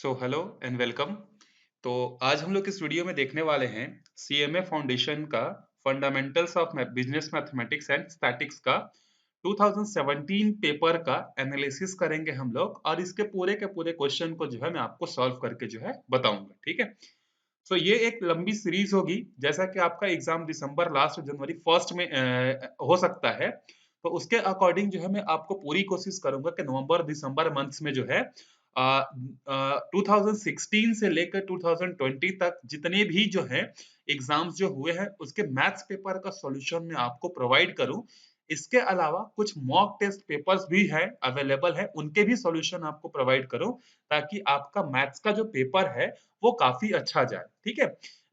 So hello and welcome. तो आज हम लोग इस वीडियो में देखने वाले हैं सीएमए फाउंडेशन का fundamentals of business mathematics and statics का 2017 पेपर का एनालिसिस करेंगे हम लोग, और इसके पूरे के पूरे क्वेश्चन को जो है मैं आपको सॉल्व करके जो है बताऊंगा। ठीक है। सो ये एक लंबी सीरीज होगी। जैसा कि आपका एग्जाम दिसंबर लास्ट जनवरी फर्स्ट में हो सकता है, तो उसके अकॉर्डिंग जो है मैं आपको पूरी कोशिश करूंगा कि नवंबर दिसंबर मंथ्स में जो है 2016 से लेकर 2020 तक जितने भी जो है एग्जाम्स जो हुए हैं उसके मैथ्स पेपर का सॉल्यूशन मैं आपको प्रोवाइड करूं। इसके अलावा कुछ मॉक टेस्ट पेपर्स भी है अवेलेबल है, उनके भी सॉल्यूशन आपको प्रोवाइड करूं, ताकि आपका मैथ्स का जो पेपर है वो काफी अच्छा जाए। ठीक है।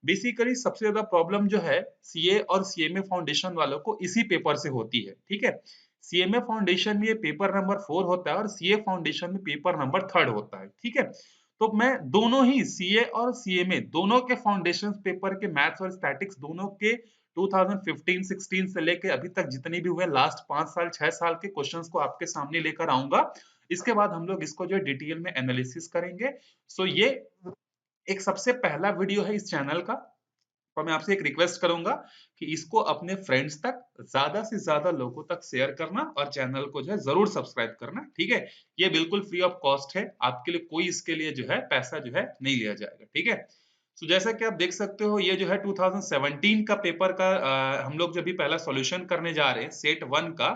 बेसिकली सबसे ज्यादा प्रॉब्लम जो है सीए और सीएमए फाउंडेशन वालों को इसी पेपर से होती है। ठीक है। सीएमए फाउंडेशन में ये पेपर नंबर 4 होता है और सीए फाउंडेशन में पेपर नंबर 3 होता है। ठीक है। तो मैं दोनों ही सीए और सीएमए दोनों के फाउंडेशन पेपर के मैथ्स और स्टैटिक्स दोनों के 2015-16 से लेके अभी तक जितने भी हुए लास्ट 5 साल 6 साल के क्वेश्चंस को आपके सामने लेकर आऊंगा। इसके बाद हम लोग इसको जो डिटेल में एनालिसिस करेंगे। सो ये एक सबसे पहला वीडियो है इस चैनल का, और मैं आपसे एक रिक्वेस्ट करूंगा कि इसको अपने फ्रेंड्स तक ज्यादा से ज्यादा लोगों तक शेयर करना और चैनल को जो है जरूर सब्सक्राइब करना। ठीक है। ये बिल्कुल फ्री ऑफ कॉस्ट है, आपके लिए कोई इसके लिए जो है पैसा जो है नहीं लिया जाएगा। ठीक है। तो जैसा कि आप देख सकते हो ये जो है 2017 का पेपर का हम लोग जो भी पहला सॉल्यूशन करने जा रहे हैं सेट 1 का,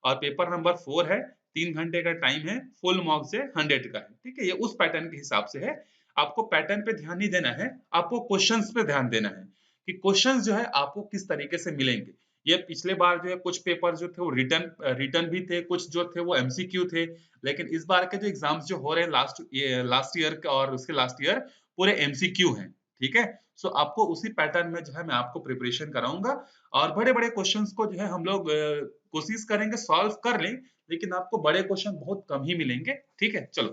और पेपर नंबर 4 है। 3 घंटे का टाइम है, फुल मार्क से 100 का है। ठीक है। ये उस पैटर्न के हिसाब से है। आपको पैटर्न पे ध्यान नहीं देना है, आपको क्वेश्चंस पे ध्यान देना है कि क्वेश्चंस जो है आपको किस तरीके से मिलेंगे। ये पिछले बार जो है कुछ पेपर जो थे वो रिटर्न भी थे, कुछ जो थे वो एमसीक्यू थे, लेकिन इस बार के जो एग्जाम्स जो हो रहे हैं लास्ट ईयर और उसके लास्ट ईयर पूरे एमसीक्यू हैं। ठीक है। सो आपको उसी पैटर्न में जो है मैं आपको प्रिपरेशन कराऊंगा, और बड़े बड़े क्वेश्चंस को जो है हम लोग कोशिश करेंगे सॉल्व कर लें, लेकिन आपको बड़े क्वेश्चन बहुत कम ही मिलेंगे। ठीक है। चलो,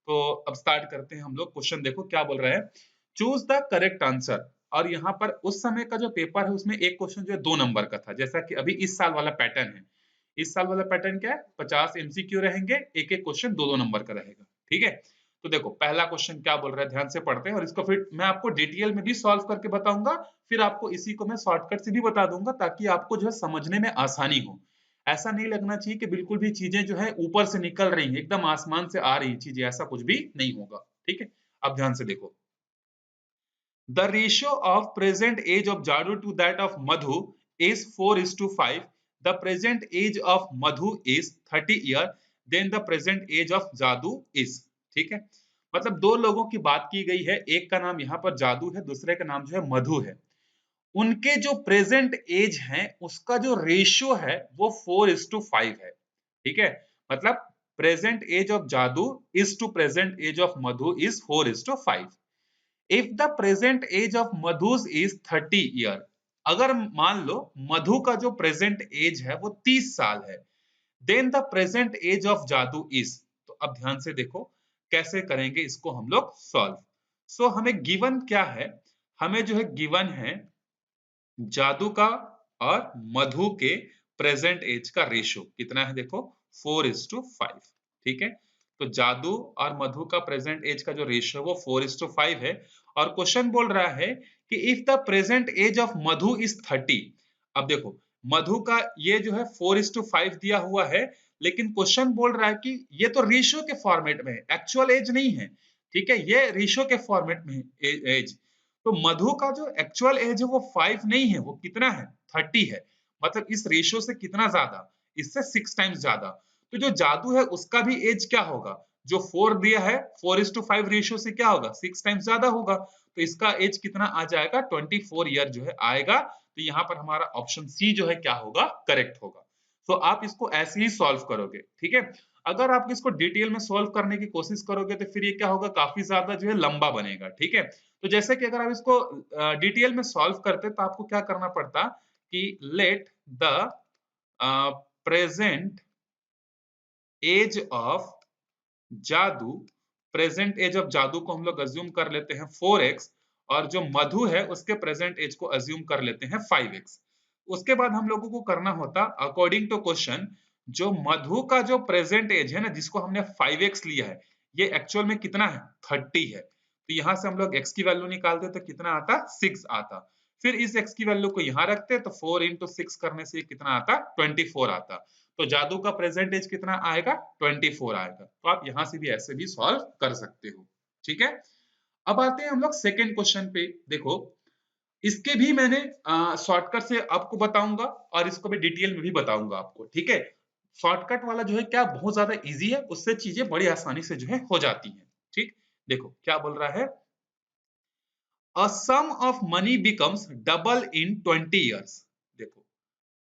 तो अब स्टार्ट करते हैं हम लोग। क्वेश्चन देखो क्या बोल रहा है, चूज द करेक्ट आंसर। और यहाँ पर उस समय का जो पेपर है उसमें एक क्वेश्चन जो है 2 नंबर का था, जैसा कि अभी इस साल वाला पैटर्न है। इस साल वाला पैटर्न क्या है, 50 एमसीक्यू रहेंगे, एक एक क्वेश्चन 2 2 नंबर का रहेगा। ठीक है। तो देखो पहला क्वेश्चन क्या बोल रहा है, ध्यान से पढ़ते हैं, और इसको फिर मैं आपको डिटेल में भी सॉल्व करके बताऊंगा। फिर आपको इसी को मैं शॉर्टकट से भी बता दूंगा, ताकि आपको जो है समझने में आसानी हो। ऐसा नहीं लगना चाहिए कि बिल्कुल भी चीजें जो है ऊपर से निकल रही हैं, एकदम आसमान से आ रही चीजें, ऐसा कुछ भी नहीं होगा। ठीक है। अब ध्यान से देखो, the ratio of present age of Jadu to that of Madhu is 4:5. The present age of Madhu is 30 years. Then the present age of Jadu is. ठीक है। मतलब दो लोगों की बात की गई है, एक का नाम यहाँ पर जादू है, दूसरे का नाम जो है मधु है। उनके जो प्रेजेंट एज है उसका जो रेशियो है वो 4:5 है। ठीक है। मतलब present age of Jadu is to present age of Madhu is 4:5। If the present age of Madhu's is 30 year, अगर मान लो मधु का जो प्रेजेंट एज है वो 30 साल है, then the present age of Jadu is. तो अब ध्यान से देखो कैसे करेंगे इसको हम लोग सॉल्व। सो हमें गिवन क्या है, हमें जो है गिवन है जादू का और मधु के प्रेजेंट एज का रेशियो कितना है, देखो 4:5। ठीक है। तो जादू और मधु का प्रेजेंट एज का जो रेशियो वो 4:5 है। और क्वेश्चन बोल रहा है कि if the present age of Madhu is 30। अब देखो मधु का ये जो है 4:5 दिया हुआ है, लेकिन क्वेश्चन बोल रहा है कि ये तो रेशियो के फॉर्मेट में है, एक्चुअल एज नहीं है। ठीक है। ये रेशियो के फॉर्मेट में है एज। तो मधु का जो एक्चुअल एज है वो 5 नहीं है, वो कितना है, 30 है। मतलब इस रेशियो से कितना ज्यादा, इससे 6 टाइम्स ज्यादा। तो जो जादू है उसका भी एज क्या होगा, जो 4 दिया है 4:5 रेशियो से क्या होगा, 6 टाइम्स ज्यादा होगा। तो इसका एज कितना आ जाएगा, 24 ईयर जो है आएगा। तो यहाँ पर हमारा ऑप्शन सी जो है क्या होगा, करेक्ट होगा। तो आप इसको ऐसे ही सॉल्व करोगे। ठीक है। अगर आप इसको डिटेल में सॉल्व करने की कोशिश करोगे तो फिर ये क्या होगा, काफी ज्यादा जो है लंबा बनेगा। ठीक है। तो जैसे कि अगर आप इसको डिटेल में सॉल्व करते तो आपको क्या करना पड़ता कि let the present age of Jadu, present age of Jadu को हम लोग अज्यूम कर लेते हैं 4x, और जो मधु है उसके प्रेजेंट एज को अज्यूम कर लेते हैं 5x। उसके बाद हम लोगों को करना होता अकॉर्डिंग टू क्वेश्चन, जो मधु का जो प्रेजेंट एज है ना, जिसको हमने 5x लिया है, ये एक्चुअल में कितना है 30 है, तो यहाँ से हम लोग x की वैल्यू निकालते तो कितना आता 6 आता। फिर इस x की वैल्यू को यहाँ रखते तो 4 into 6 करने से कितना आता 24 आता। तो जादू का प्रेजेंट एज कितना आएगा 24 आएगा। तो आप यहाँ से भी ऐसे भी सॉल्व कर सकते हो। ठीक है, अब आते हैं हम लोग सेकेंड क्वेश्चन पे। देखो इसके भी मैंने शॉर्टकट से आपको बताऊंगा और इसको भी डिटेल में भी बताऊंगा आपको। ठीक है, शॉर्टकट वाला जो है क्या बहुत ज्यादा इजी है, उससे चीजें बड़ी आसानी से जो है हो जाती हैं। ठीक, देखो क्या बोल रहा है, a sum of money becomes double in 20 years। देखो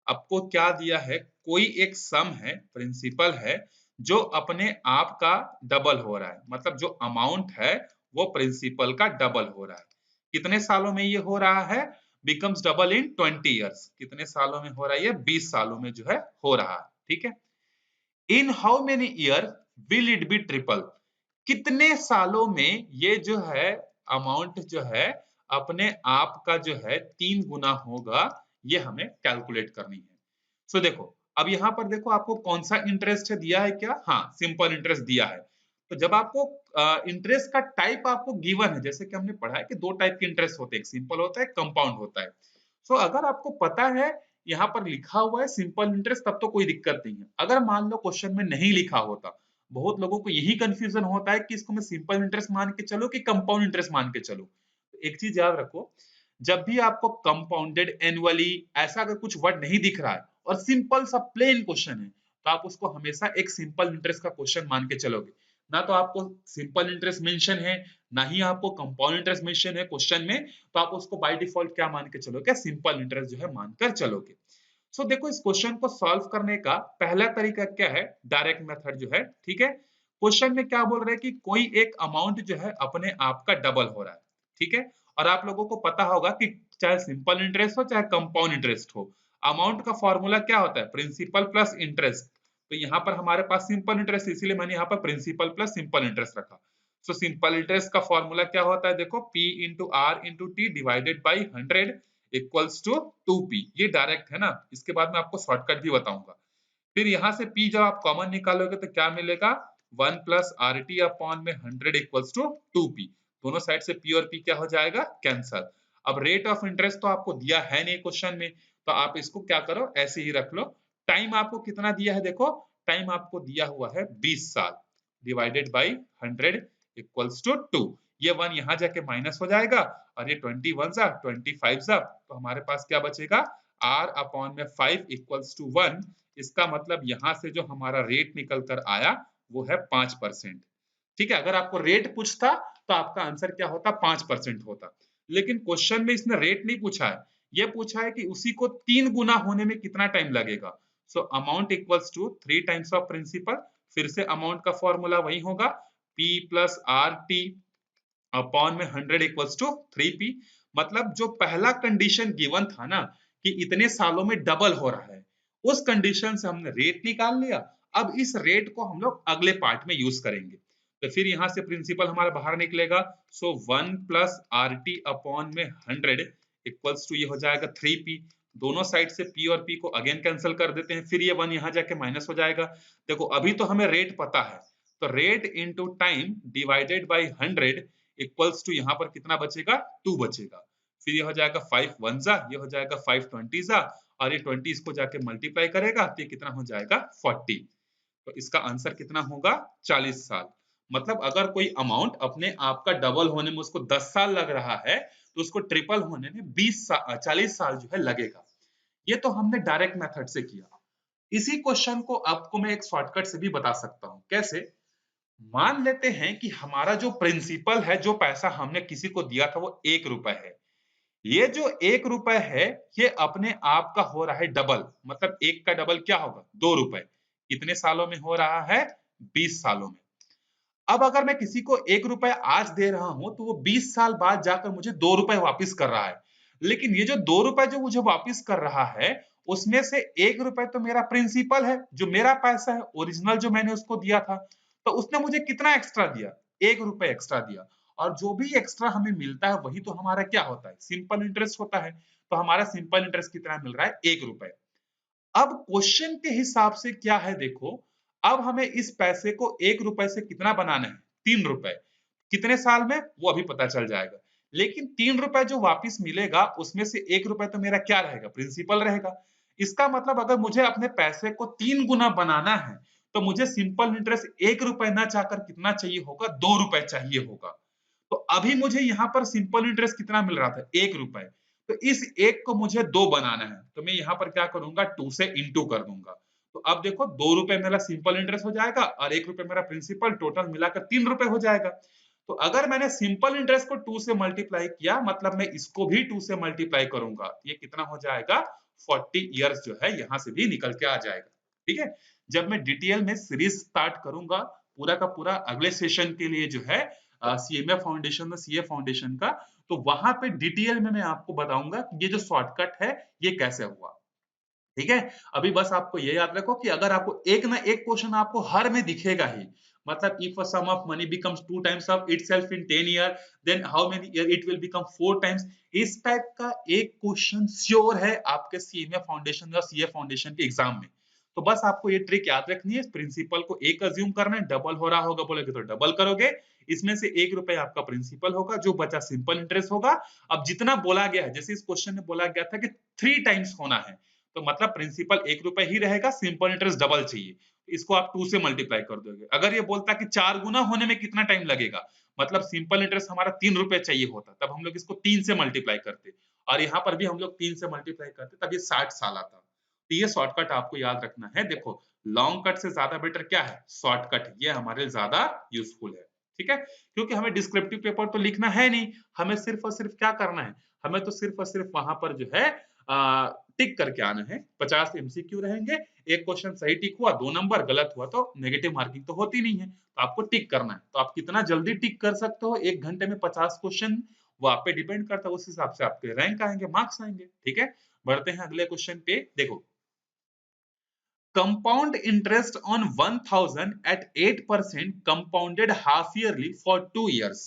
आपको क्या दिया है, कोई एक सम है, प्रिंसिपल है जो अपने आप का डबल हो रहा है, मतलब जो अमाउंट है वो प्रिंसिपल का डबल हो रहा है। कितने सालों में ये हो रहा है, बिकम्स डबल इन 20 years। कितने सालों में हो रहा है ये, 20 सालों में जो है हो रहा है। ठीक है, in how many year will it be triple. कितने सालों में ये जो है अमाउंट जो है अपने आप का जो है 3 गुना होगा, ये हमें कैलकुलेट करनी है। सो देखो अब यहाँ पर देखो आपको कौन सा इंटरेस्ट दिया है, क्या, हाँ सिंपल इंटरेस्ट दिया है। तो जब आपको इंटरेस्ट का टाइप आपको गिवन है, जैसे कि हमने पढ़ा है कि दो टाइप के इंटरेस्ट होते हैं, एक सिंपल होता है, कंपाउंड होता है। सो अगर आपको पता है यहाँ पर लिखा हुआ है सिंपल इंटरेस्ट, तब तो कोई दिक्कत नहीं है। अगर मान लो क्वेश्चन में नहीं लिखा होता, बहुत लोगों को यही कंफ्यूजन होता है कि इसको मैं सिंपल इंटरेस्ट मान के चलो कि कंपाउंड इंटरेस्ट मान के चलो। तो एक चीज याद रखो, जब भी आपको कंपाउंडेड एनुअली ऐसा अगर कुछ वर्ड नहीं दिख रहा है और सिंपल सा प्लेन क्वेश्चन है, तो आप उसको हमेशा एक सिंपल इंटरेस्ट का क्वेश्चन मान के चलोगे। ना तो आपको सिंपल इंटरेस्ट मेंशन है, ना ही आपको कंपाउंड इंटरेस्ट मेंशन है क्वेश्चन में, तो आप उसको बाय डिफॉल्ट क्या मान के चलोगे, सिंपल इंटरेस्ट जो है मानकर चलोगे। सो देखो इस क्वेश्चन को सॉल्व करने का पहला तरीका क्या है, डायरेक्ट मेथड जो है। ठीक है, क्वेश्चन में क्या बोल रहे हैं कि कोई एक अमाउंट जो है अपने आप का डबल हो रहा है। ठीक है, और आप लोगों को पता होगा कि चाहे सिंपल इंटरेस्ट हो चाहे कंपाउंड इंटरेस्ट हो, अमाउंट का फॉर्मूला क्या होता है, प्रिंसिपल प्लस इंटरेस्ट। तो यहाँ पर हमारे पास सिंपल इंटरेस्ट, इसीलिए मैंने यहाँ पर प्रिंसिपल प्लस सिंपल इंटरेस्ट रखा। सो सिंपल इंटरेस्ट का फॉर्मूला क्या होता है, देखो P into R into T divided by 100 equals to 2p। ये डायरेक्ट है ना, इसके बाद मैं आपको शॉर्टकट भी बताऊंगा। फिर यहाँ से p जब आप कॉमन निकालोगे तो क्या मिलेगा, 1 प्लस आर टी अपॉन में 100 इक्वल्स टू 2p। दोनों साइड से p और p क्या हो जाएगा, कैंसल। अब रेट ऑफ इंटरेस्ट तो आपको दिया है नहीं क्वेश्चन में, तो आप इसको क्या करो ऐसे ही रख लो। टाइम आपको कितना दिया है, देखो टाइम आपको दिया हुआ है 20 साल, डिवाइडेड बाई 100 इक्वल्स टू 2। ये 1 यहाँ जाके माइनस हो जाएगा और ये 21 जा 25 जा, तो हमारे पास क्या बचेगा, r अपॉन में 5 इक्वल्स टू 1। इसका मतलब यहाँ से जो हमारा रेट निकल कर आया वो है 5%। ठीक है, अगर आपको रेट पूछता तो आपका आंसर क्या होता, 5% होता। लेकिन क्वेश्चन में इसने रेट नहीं पूछा है, ये पूछा है कि उसी को 3 गुना होने में कितना टाइम लगेगा। So amount equals to 3 times of principal. फिर से अमाउंट का फॉर्मूला वही होगा, p plus R T upon में 100 इक्वल्स टू 3p। मतलब जो पहला कंडीशन गिवन था ना कि इतने सालों में डबल हो रहा है, उस कंडीशन से हमने रेट निकाल लिया। अब इस रेट को हम लोग अगले पार्ट में यूज करेंगे। तो फिर यहां से प्रिंसिपल हमारा बाहर निकलेगा। सो 1 प्लस आर टी अपॉन में 100 इक्वल्स टू ये हो जाएगा 3p। दोनों साइड से p और p को अगेन कैंसिल कर देते हैं, फिर ये 1 यहाँ जाके माइनस हो जाएगा। देखो अभी तो हमें रेट पता है, तो rate into time divided by 100 equals to यहाँ पर कितना बचेगा, 2 बचेगा। फिर ये हो जाएगा 5 1 जा, ये हो जाएगा 5 20 जा, और ये 20 इसको जाके मल्टीप्लाई करेगा तो ये कितना हो जाएगा 40। तो इसका आंसर कितना होगा, 40 साल। मतलब अगर कोई अमाउंट अपने आप का डबल होने में उसको 10 साल लग रहा है, तो उसको ट्रिपल होने में 40 साल जो है लगेगा। ये तो हमने डायरेक्ट मेथड से किया। इसी क्वेश्चन को आपको मैं एक शॉर्टकट से भी बता सकता हूँ। कैसे, मान लेते हैं कि हमारा जो प्रिंसिपल है, जो पैसा हमने किसी को दिया था वो 1 रुपए है। ये जो 1 रुपए है ये अपने आप का हो रहा है डबल, मतलब 1 का डबल क्या होगा, 2 रुपए। कितने सालों में हो रहा है, 20 सालों में। अब अगर मैं किसी को 1 रुपए आज दे रहा हूं तो वो 20 साल बाद जाकर मुझे 2 रुपए वापिस कर रहा है। लेकिन ये जो 2 रुपए जो मुझे वापिस कर रहा है, उसमें से 1 रुपए तो मेरा प्रिंसिपल है, जो मेरा पैसा है ओरिजिनल जो मैंने उसको दिया था। तो उसने मुझे कितना एक्स्ट्रा दिया, 1 रुपए एक्स्ट्रा दिया। और जो भी एक्स्ट्रा हमें मिलता है वही तो हमारा क्या होता है, सिंपल इंटरेस्ट होता है। तो हमारा सिंपल इंटरेस्ट कितना मिल रहा है, 1 रुपए। अब क्वेश्चन के हिसाब से क्या है, देखो अब हमें इस पैसे को 1 रुपए से कितना बनाना है, ₹3। कितने साल में वो अभी पता चल जाएगा। लेकिन ₹3 जो वापस मिलेगा उसमें से ₹1 तो मेरा क्या रहेगा, प्रिंसिपल रहेगा। इसका मतलब अगर मुझे अपने पैसे को 3 गुना बनाना है तो मुझे सिंपल इंटरेस्ट ₹1 ना चाहकर कितना चाहिए होगा, ₹2 चाहिए होगा। तो अभी मुझे यहाँ पर सिंपल इंटरेस्ट कितना मिल रहा था, ₹1। तो इस 1 को मुझे 2 बनाना है तो मैं यहाँ पर क्या करूंगा, 2 से इंटू कर दूंगा। तो अब देखो ₹2 मेरा सिंपल इंटरेस्ट हो जाएगा और ₹1 मेरा प्रिंसिपल, टोटल मिलाकर ₹3 हो जाएगा। तो अगर मैंने सिंपल इंटरेस्ट को 2 से मल्टीप्लाई किया मतलब मैं इसको भी 2 से मल्टीप्लाई करूंगा, ये कितना हो जाएगा, 40 इयर्स जो है यहाँ से भी निकल के आ जाएगा। ठीक है, जब मैं डिटेल में सीरीज स्टार्ट करूंगा पूरा का पूरा अगले सेशन के लिए जो है सीएमए फाउंडेशन में सीए फाउंडेशन का, तो वहां पे डिटेल में मैं आपको बताऊंगा कि ये जो शॉर्टकट है ये कैसे हुआ। ठीक है, अभी बस आपको ये याद रखो कि अगर आपको एक ना एक क्वेश्चन आपको हर में दिखेगा ही, मतलब if a sum of money becomes 2 times of itself in 10 year then how many year it will become 4 times, इस टाइप का एक क्वेश्चन श्योर है आपके सीएमए फाउंडेशन या सीए फाउंडेशन के एग्जाम में। तो बस आपको ये ट्रिक याद रखनी है, प्रिंसिपल को एक अज्यूम करना है, डबल हो रहा होगा बोलोगे तो डबल करोगे, इसमें से ₹1 आपका प्रिंसिपल होगा, जो बचा सिंपल इंटरेस्ट होगा। अब जितना बोला गया है, जैसे इस क्वेश्चन में बोला गया था कि 3 टाइम्स होना है, तो मतलब प्रिंसिपल ₹1 ही रहेगा, सिंपल इंटरेस्ट डबल चाहिए, इसको आप 2 से मल्टीप्लाई कर दोगे। अगर ये बोलता कि 4 गुना होने में कितना टाइम लगेगा, मतलब सिंपल इंटरेस्ट हमारा ₹3 चाहिए होता, तब हम लोग इसको 3 से मल्टीप्लाई करते और यहाँ पर भी हम लोग 3 से मल्टीप्लाई करते, तब ये 60 साल आता। तो ये शॉर्टकट आपको याद रखना है। देखो, लॉन्ग कट से ज्यादा बेटर क्या है, शॉर्टकट, ये हमारे लिए ज्यादा यूजफुल है। ठीक है, क्योंकि हमें डिस्क्रिप्टिव पेपर तो लिखना है नहीं, हमें सिर्फ और सिर्फ क्या करना है, हमें तो सिर्फ और सिर्फ वहां पर जो है टिक करके आना है। 50 एमसीक्यू रहेंगे, एक क्वेश्चन सही टिक हुआ 2 नंबर, गलत हुआ तो नेगेटिव मार्किंग तो होती नहीं है, तो आपको टिक करना है। तो आप कितना जल्दी टिक कर सकते हो, 1 घंटे में 50 क्वेश्चन, वो आप पे डिपेंड करता है, उस हिसाब से आपके रैंक आएंगे, मार्क्स आएंगे। ठीक है, बढ़ते हैं अगले क्वेश्चन पे। देखो, compound interest on 1000 at 8% compounded half yearly for 2 years।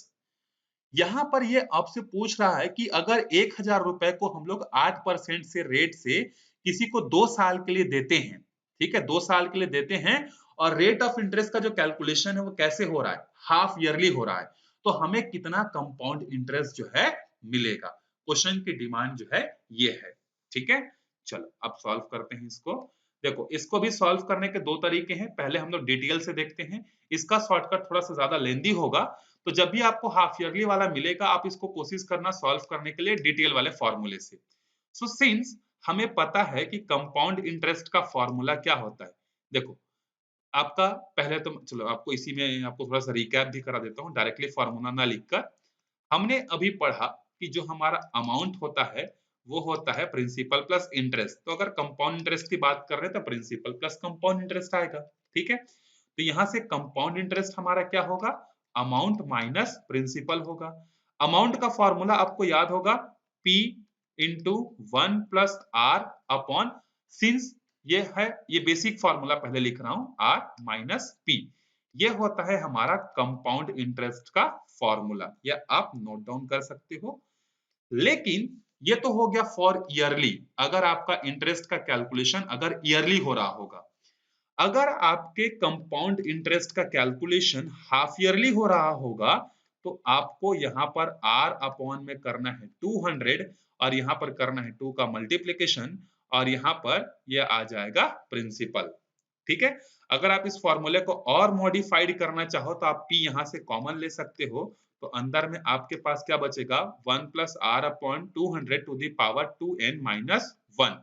यहां पर ये आपसे पूछ रहा है कि अगर ₹1000 को हम लोग 8% से रेट से किसी को 2 साल के लिए देते हैं, ठीक है, 2 साल के लिए देते हैं, और रेट ऑफ इंटरेस्ट का जो कैलकुलेशन है वो कैसे हो रहा है, हाफ ईयरली हो रहा है, तो हमें कितना कंपाउंड इंटरेस्ट जो है मिलेगा। क्वेश्चन की डिमांड जो है ये है। ठीक है, चलो अब सॉल्व करते हैं इसको। देखो, इसको भी सॉल्व करने के 2 तरीके हैं, पहले हम लोग डिटेल से देखते हैं। इसका शॉर्टकट थोड़ा सा ज्यादा लेंदी होगा, तो जब भी आपको हाफ ईयरली वाला मिलेगा आप इसको कोशिश करना सॉल्व करने के लिए डिटेल वाले फॉर्मूले से। सो सिंस हमें पता है कि कंपाउंड इंटरेस्ट का फॉर्मूला क्या होता है, देखो आपका पहले तो चलो आपको इसी में आपको थोड़ा सा रिकैप भी करा देता हूँ, डायरेक्टली फॉर्मूला ना लिखकर। हमने अभी पढ़ा कि जो हमारा अमाउंट होता है वो होता है प्रिंसिपल प्लस इंटरेस्ट, तो अगर कंपाउंड इंटरेस्ट की बात कर रहे हैं तो प्रिंसिपल प्लस कंपाउंड इंटरेस्ट आएगा। ठीक है, तो यहाँ से कंपाउंड इंटरेस्ट हमारा क्या होगा, अमाउंट माइनस प्रिंसिपल होगा। अमाउंट का फॉर्मूला आपको याद होगा, P into 1 plus R upon, since ये है, ये बेसिक फॉर्मूला पहले लिख रहा हूं, R माइनस P, ये होता है हमारा कंपाउंड इंटरेस्ट का फॉर्मूला, या आप नोट डाउन कर सकते हो। लेकिन ये तो हो गया फॉर ईयरली, अगर आपका इंटरेस्ट का कैलकुलेशन अगर ईयरली हो रहा होगा। अगर आपके कंपाउंड इंटरेस्ट का कैलकुलेशन हाफ ईयरली हो रहा होगा तो आपको यहाँ पर r अपॉन में करना है 200 और यहाँ पर करना है 2 का मल्टीप्लीकेशन, और यहाँ पर यह आ जाएगा प्रिंसिपल। ठीक है, अगर आप इस फॉर्मूले को और मॉडिफाइड करना चाहो तो आप p यहाँ से कॉमन ले सकते हो, तो अंदर में आपके पास क्या बचेगा, 1 plus R upon 200 to the power 2n minus 1।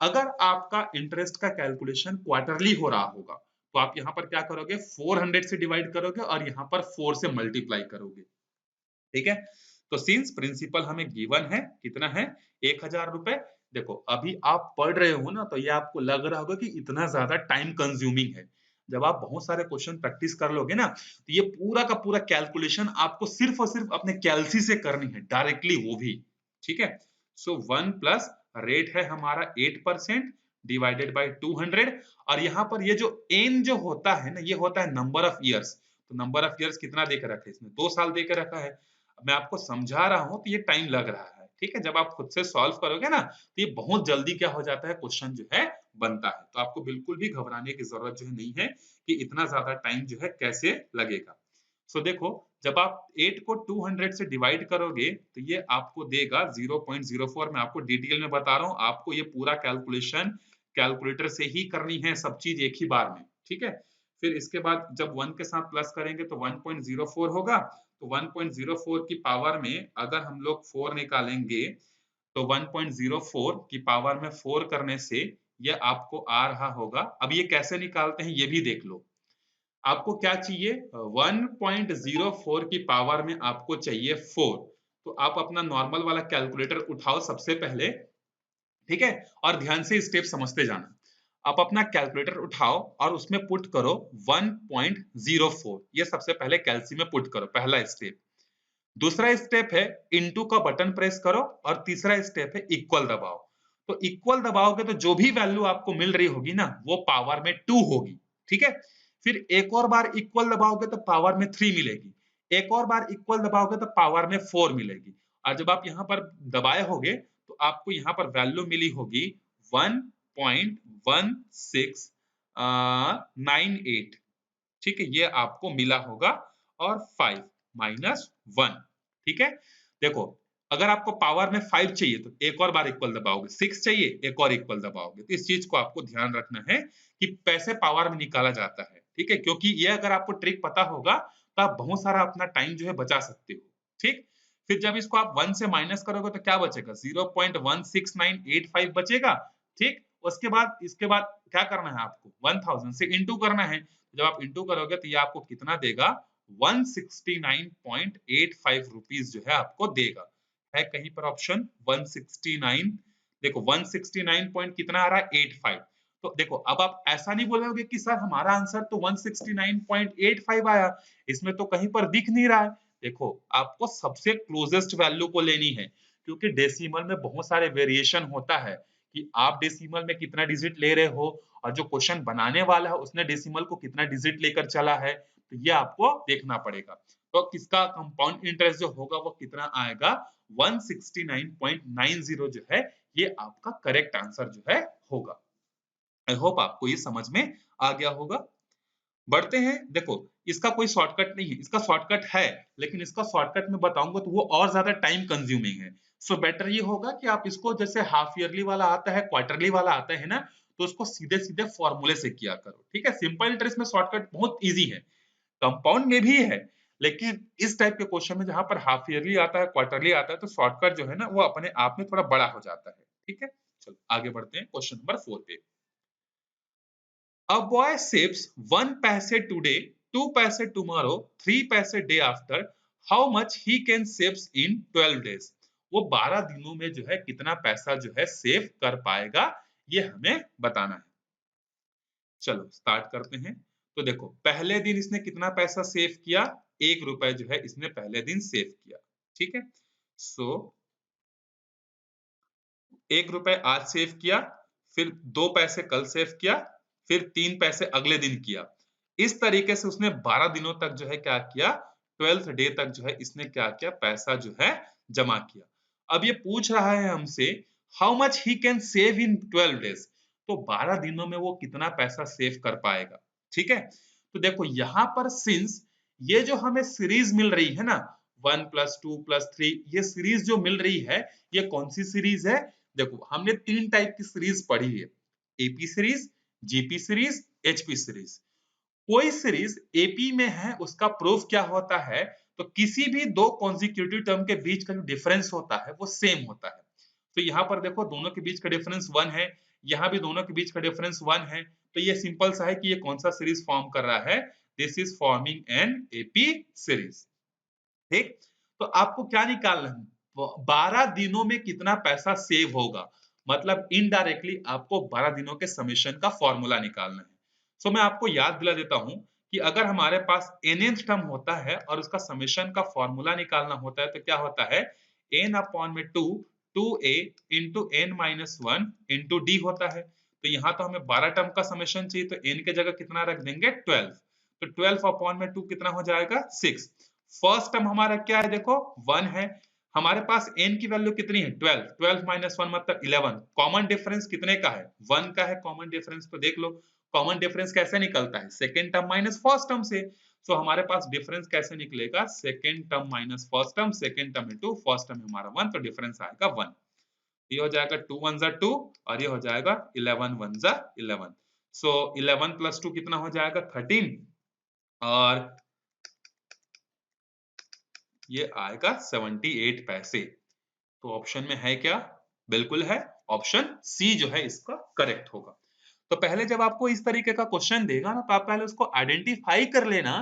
अगर आपका इंटरेस्ट का कैलकुलेशन क्वार्टरली हो रहा होगा तो आप यहाँ पर क्या करोगे, 400 से डिवाइड करोगे और यहाँ पर 4 से मल्टीप्लाई करोगे। ठीक है, तो सिंस प्रिंसिपल हमें गिवन है, कितना है, ₹1000। देखो अभी आप पढ़ रहे हो ना, तो ये आपको लग रहा होगा कि इतना ज्यादा टाइम कंज्यूमिंग है। जब आप बहुत सारे क्वेश्चन प्रैक्टिस कर लोगे ना, तो ये पूरा का पूरा कैलकुलेशन आपको सिर्फ और सिर्फ अपने कैलसी से करनी है, डायरेक्टली वो भी। ठीक है, सो 1 प्लस रेट है हमारा 8% डिवाइडेड बाई 200, और यहाँ पर ये जो n जो होता है ना, ये होता है नंबर ऑफ ईयर्स। तो नंबर ऑफ ईयर्स कितना देकर रखा है इसमें, 2 साल देकर रखा है। मैं आपको समझा रहा हूं तो ये टाइम लग रहा है। ठीक है, जब आप खुद से सॉल्व करोगे ना तो ये बहुत जल्दी क्या हो जाता है, क्वेश्चन जो है बनता है। तो आपको बिल्कुल भी घबराने की जरूरत जो है नहीं है कि इतना ज्यादा टाइम जो है कैसे लगेगा। सो देखो, जब आप 8 को 200 से डिवाइड करोगे तो ये आपको देगा 0.04। मैं आपको डिटेल में बता रहा हूँ, आपको ये पूरा कैलकुलेशन कैलकुलेटर से ही करनी है, सब चीज एक ही बार में, ठीक है। फिर इसके बाद जब 1 के साथ प्लस करेंगे तो 1.04 होगा। तो 1.04 की पावर में अगर हम लोग 4 निकालेंगे तो 1.04 की पावर में 4 करने से ये आपको आ रहा होगा। अब ये कैसे निकालते हैं ये भी देख लो। आपको क्या चाहिए, 1.04 की पावर में आपको चाहिए 4। तो आप अपना नॉर्मल वाला कैलकुलेटर उठाओ सबसे पहले, ठीक है, और ध्यान से स्टेप समझते जाना। आप अपना कैलकुलेटर उठाओ और उसमें पुट करो 1.04, ये सबसे पहले कैलसी में पुट करो, पहला स्टेप। दूसरा स्टेप है इनटू का बटन प्रेस करो और तीसरा स्टेप है इक्वल दबाओ। तो इक्वल दबाओगे तो जो भी वैल्यू आपको मिल रही होगी ना वो पावर में 2 होगी, ठीक है। फिर एक और बार इक्वल दबाओगे तो पावर में 3 मिलेगी, एक और बार इक्वल दबाओगे तो पावर में 4 मिलेगी। और जब आप यहाँ पर दबाए होगे तो आपको यहाँ पर वैल्यू मिली होगी 1.1698, ठीक है, ये आपको मिला होगा। और 5 माइनस 1, ठीक है। देखो, अगर आपको पावर में 5 चाहिए तो एक और बार इक्वल दबाओगे, 6 चाहिए एक और इक्वल दबाओगे। तो इस चीज को आपको ध्यान रखना है कि पैसे पावर में निकाला जाता है, ठीक है, क्योंकि ये अगर आपको ट्रिक पता होगा तो आप बहुत सारा अपना टाइम जो है बचा सकते हो, ठीक। फिर जब इसको आप 1 से माइनस करोगे तो क्या बचेगा, 0.16985 बचेगा, ठीक। उसके बाद इसके बाद क्या करना है आपको, 1000 से इंटू करना है। जब आप इंटू करोगे तो ये आपको कितना देगा, 169.85 रुपीज जो है आपको देगा। है कहीं पर ऑप्शन 169, देखो 169 पॉइंट कितना आ रहा है, 85। तो देखो अब आप ऐसा नहीं बोलोगे कि सर हमारा आंसर तो 169.85 आया, इसमें तो कहीं पर दिख नहीं रहा है। देखो आपको सबसे क्लोजेस्ट वैल्यू को लेनी है, क्योंकि डेसिमल में बहुत सारे वेरिएशन होता है कि आप डेसिमल में कितना डिजिट ले रहे हो और जो क्वेश्चन बनाने वाला है उसने डेसिमल को कितना डिजिट लेकर चला है, तो ये आपको देखना पड़ेगा। तो किसका कंपाउंड इंटरेस्ट जो होगा वो कितना आएगा, 169.90 जो है ये आपका करेक्ट आंसर जो है होगा। आई होप आपको ये समझ में आ गया होगा। बढ़ते हैं, देखो इसका कोई शॉर्टकट नहीं है, इसका शॉर्टकट है लेकिन इसका शॉर्टकट में बताऊंगा तो वो और ज्यादा टाइम कंज्यूमिंग है। सो बेटर ये होगा कि आप इसको, जैसे हाफ ईयरली वाला आता है, क्वार्टरली वाला आता है ना, तो उसको सीधे सीधे फॉर्मूले से किया करो, ठीक है। सिंपल इंटरेस्ट में शॉर्टकट बहुत इजी है, कंपाउंड में भी है, लेकिन इस टाइप के क्वेश्चन में जहां पर हाफ ईयरली आता है, क्वार्टरली आता है, तो शॉर्टकट जो है ना वो अपने आप में थोड़ा बड़ा हो जाता है, ठीक है। चलो आगे बढ़ते हैं क्वेश्चन नंबर 4 पे। A boy saves 1 paise today, 2 paise tomorrow, 3 paise day after. How much he can saves in 12 days? वो 12 दिनों में जो है कितना पैसा जो है सेव कर पाएगा, ये हमें बताना है। चलो स्टार्ट करते हैं। तो देखो पहले दिन इसने कितना पैसा सेव किया, 1 रुपए जो है इसने पहले दिन सेव किया, ठीक है। सो 1 रुपए आज सेव किया, फिर 2 पैसे कल सेव किया, फिर 3 पैसे अगले दिन किया। इस तरीके से उसने 12 दिनों तक जो है क्या किया, 12th डे तक जो है इसने क्या किया, पैसा जो है जमा किया। अब ये पूछ रहा है हमसे how much he can save in 12 days, तो 12 दिनों में वो कितना पैसा सेव कर पाएगा, ठीक है। तो देखो यहाँ पर सिंस ये जो हमें सीरीज मिल रही है ना 1 + 2 + 3, ये सीरीज जो मिल रही है ये कौन सी सीरीज है, देखो हमने 3 टाइप की सीरीज पढ़ी है, AP series, GP series, HP series. कोई सीरीज एपी में है उसका प्रूफ क्या होता है, तो किसी भी दो कॉन्जिक्यूटिव टर्म के बीच का जो डिफरेंस होता है वो सेम होता है। तो यहाँ पर देखो दोनों के बीच का डिफरेंस 1 है, यहाँ भी दोनों के बीच का डिफरेंस 1 है, तो ये सिंपल सा है कि ये कौन सा सीरीज फॉर्म कर रहा है, this is forming an AP series, ठीक। तो आपको क्या निकालना है, 12 दिनों में कितना पैसा सेव होगा, मतलब इनडायरेक्टली आपको 12 दिनों के समेशन का फॉर्मूला निकालना है। सो मैं आपको याद दिला देता हूं कि अगर हमारे पास nth टर्म होता है और उसका समेशन का फॉर्मूला निकालना होता है तो क्या होता है, n अपॉन में 2 2a into n minus 1 into D होता है। तो यहाँ तो हमें 12 टर्म का समेशन चाहिए, तो n के जगह कितना रख देंगे 12, तो 12 अपॉन में 2 कितना हो जाएगा 6। फर्स्ट टर्म हमारा क्या है, देखो 1 है, हमारे पास n की वैल्यू कितनी है 12, 12 माइनस 1 मतलब 11। कॉमन डिफरेंस कितने का है, 1 का है कॉमन डिफरेंस, तो देख लो कॉमन डिफरेंस कैसे निकलता है, second term minus first term से। सो हमारे पास डिफरेंस कैसे निकलेगा, second term minus first term, second term into first term हमारा 1, तो डिफरेंस आएगा 1। ये हो जाएगा 2 1 जा 2 और ये हो जाएगा 11 1 जा 11। सो 11 प्लस 2 कितना हो जाएगा 13 और ये आएगा 78 पैसे। तो ऑप्शन में है क्या, बिल्कुल है, ऑप्शन सी जो है इसका करेक्ट होगा। तो पहले जब आपको इस तरीके का क्वेश्चन देगा ना, तो आप पहले उसको आइडेंटिफाई कर लेना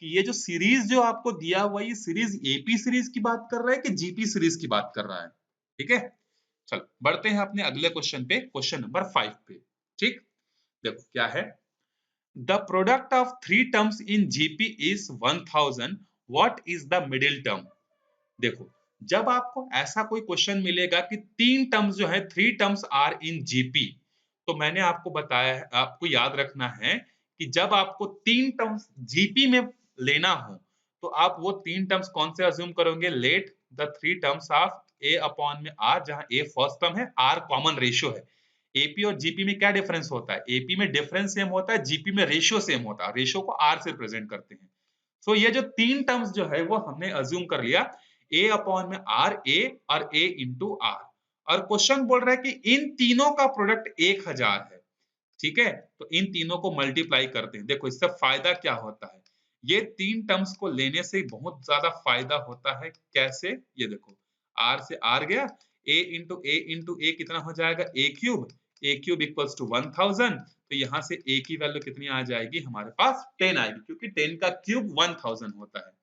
कि ये जो सीरीज जो आपको दिया हुआ ये सीरीज एपी सीरीज की बात कर रहा है कि जीपी सीरीज की बात कर रहा है। ठीक है, चलो बढ़ते हैं अपने अगले क्वेश्चन पे, क्वेश्चन नंबर 5 पे। ठीक, देखो क्या है, the product of 3 terms in GP is 1000, what is the middle term. देखो जब आपको ऐसा कोई क्वेश्चन मिलेगा कि 3 टर्म्स जो है 3 टर्म्स आर इन जीपी, तो मैंने आपको बताया है, आपको याद रखना है कि जब आपको 3 टर्म्स जीपी में लेना हो तो आप वो 3 टर्म्स कौन से अज्यूम करोगे, let the 3 terms of A upon में आर, जहां ए फर्स्ट टर्म है, आर कॉमन रेशियो है। एपी और जीपी में क्या डिफरेंस होता है, एपी में डिफरेंस सेम होता है, जीपी में रेशियो सेम होता है, रेशियो को आर से रिप्रेजेंट करते हैं। सो ये जो 3 टर्म्स जो है वो हमने अज्यूम कर लिया ए अपॉन में आर ए और ए इंटू आर, और क्वेश्चन बोल रहा है कि इन तीनों का प्रोडक्ट 1000 है। ठीक है, तो इन तीनों को मल्टीप्लाई करते हैं। देखो इससे फायदा क्या होता है, ये 3 टर्म्स को लेने से बहुत ज्यादा फायदा होता है। कैसे, ये देखो आर से आर गया, ए इंटू ए कितना हो जाएगा, ए क्यूब इक्वल्स टू 1000। तो यहाँ से ए की वैल्यू कितनी आ जाएगी, हमारे पास 10 आएगी, क्योंकि 10 का क्यूब 1000 होता है।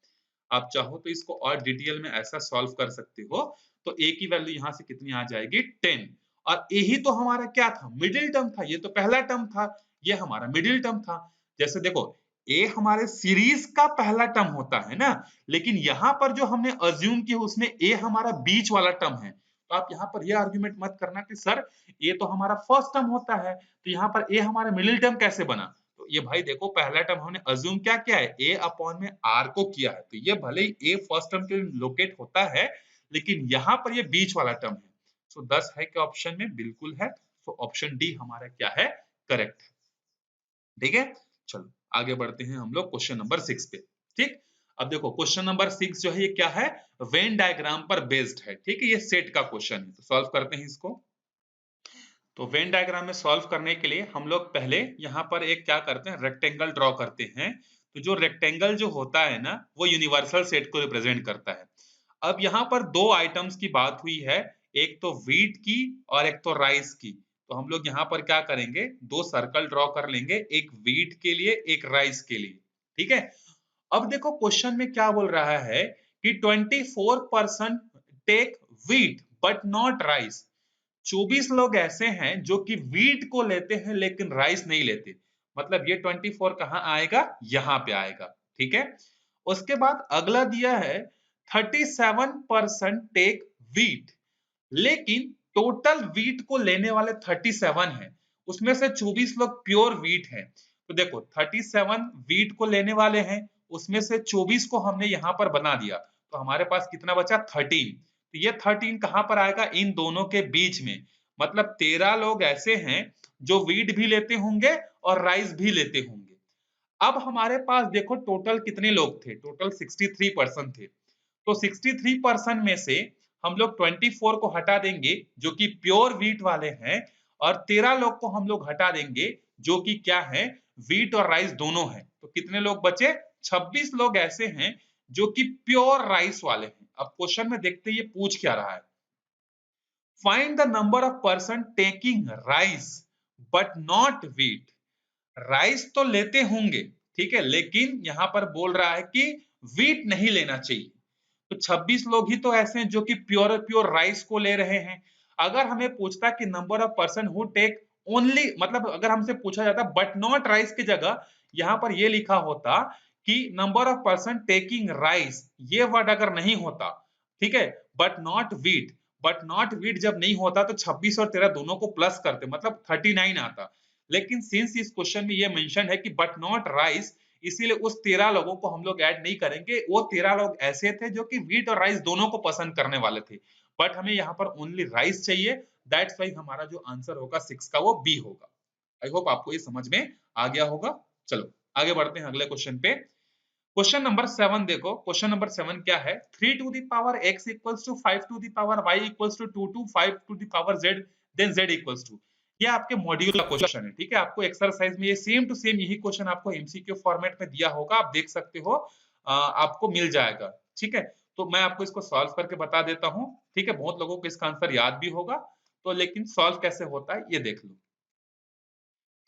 आप चाहो तो इसको और डिटेल में ऐसा सॉल्व कर सकते हो। तो ए की वैल्यू यहां से कितनी आ जाएगी 10, और यही तो हमारा क्या था, मिडिल टर्म था, ये तो पहला टर्म था, ये हमारा मिडिल टर्म था। जैसे देखो ए हमारे सीरीज का पहला टर्म होता है ना, लेकिन यहां पर जो हमने अज्यूम किया उसमें ए हमारा बीच वाला टर्म है। तो आप यहाँ पर ये आर्ग्यूमेंट मत करना कि सर ए तो हमारा फर्स्ट टर्म होता है, तो यहाँ पर ए हमारा मिडिल टर्म कैसे बना। तो ये भाई देखो पहला टर्म हमने अज्यूम क्या किया है, ए अपॉन में आर को किया है, तो ये भले ही ए फर्स्ट टर्म के लोकेट होता है, लेकिन यहाँ पर ये बीच वाला टर्म है। सो 10 है क्या ऑप्शन में, बिल्कुल है। तो ऑप्शन डी हमारा क्या है, करेक्ट है। ठीक है, चलो आगे बढ़ते हैं हम लोग क्वेश्चन नंबर 6 पे। ठीक, अब देखो क्वेश्चन नंबर 6 जो है ये क्या है, वेन डायग्राम पर बेस्ड है। ठीक है, ये सेट का क्वेश्चन है, तो सॉल्व करते हैं इसको। तो वेन डायग्राम में सॉल्व करने के लिए हम लोग पहले यहाँ पर एक क्या करते हैं, रेक्टेंगल ड्रॉ करते हैं। तो जो रेक्टेंगल जो होता है ना, वो यूनिवर्सल सेट को रिप्रेजेंट करता है। अब यहाँ पर दो आइटम्स की बात हुई है, एक तो व्हीट की और एक तो राइस की। तो हम लोग यहाँ पर क्या करेंगे, दो सर्कल ड्रॉ कर लेंगे, एक व्हीट के लिए एक राइस के लिए। ठीक है, अब देखो क्वेश्चन में क्या बोल रहा है कि 24% take wheat but not rice. 24 लोग ऐसे हैं जो कि व्हीट को लेते हैं लेकिन राइस नहीं लेते। मतलब ये 24 कहां आएगा, यहां पे आएगा। ठीक है, उसके बाद अगला दिया है 37% टेक व्हीट, लेकिन टोटल व्हीट को लेने वाले 37 हैं, उसमें से 24 लोग प्योर व्हीट हैं। तो देखो 37 व्हीट को लेने वाले हैं, उसमें से 24 को हमने यहां पर बना दिया, तो हमारे पास कितना बचा 13। तो ये 13 कहां पर आएगा, इन दोनों के बीच में। मतलब 13 लोग ऐसे हैं जो व्हीट भी लेते होंगे और राइस भी लेते होंगे। अब हमारे पास देखो टोटल कितने लोग थे, टोटल 63% थे। तो 63% में से हम लोग 24 को हटा देंगे जो कि प्योर व्हीट वाले हैं, और 13 लोग को हम लोग हटा देंगे जो कि क्या है, व्हीट और राइस दोनों हैं। तो कितने लोग बचे, 26 लोग ऐसे हैं जो कि प्योर राइस वाले हैं। अब क्वेश्चन में देखते हैं ये पूछ क्या रहा है, find the number of person taking rice but not wheat. Rice तो लेते होंगे, ठीक है, लेकिन यहां पर बोल रहा है कि व्हीट नहीं लेना चाहिए। तो 26 लोग ही तो ऐसे हैं जो कि प्योर प्योर राइस को ले रहे हैं। अगर हमें पूछता कि number of person who take only, मतलब अगर हमसे पूछा जाता बट नॉट राइस की जगह यहां पर ये लिखा होता कि number of person taking rice, ये वर्ड अगर नहीं होता, ठीक है, but not wheat, but not wheat जब नहीं होता तो 26 और 13 दोनों को प्लस करते, मतलब 39 आता। लेकिन सिंस इस क्वेश्चन में ये मेंशन है कि बट नॉट राइस, इसीलिए उस 13 लोगों को हम लोग ऐड नहीं करेंगे। वो 13 लोग ऐसे थे जो कि व्हीट और राइस दोनों को पसंद करने वाले थे, बट हमें यहाँ पर ओनली राइस चाहिए। दैट्स वाई हमारा जो आंसर होगा 6 का वो बी होगा। आई होप आपको ये समझ में आ गया होगा। चलो आगे बढ़ते हैं अगले क्वेश्चन पे। क्वेश्चन नंबर 7 देखो, क्वेश्चन नंबर 7 क्या है, 3 to the power x equals to 5 to the power y equals to 2 to 5 to the power z then z equals to. ये आपके मॉड्यूल का क्वेश्चन है, ठीक है। आपको एक्सरसाइज में ये सेम टू सेम यही क्वेश्चन आपको एमसीक्यू फॉर्मेट में दिया होगा, आप देख सकते हो, आपको मिल जाएगा, ठीक है। तो मैं आपको इसको सॉल्व करके बता देता हूँ, ठीक है। बहुत लोगों को इसका आंसर याद भी होगा, तो लेकिन सॉल्व कैसे होता है ये देख लो।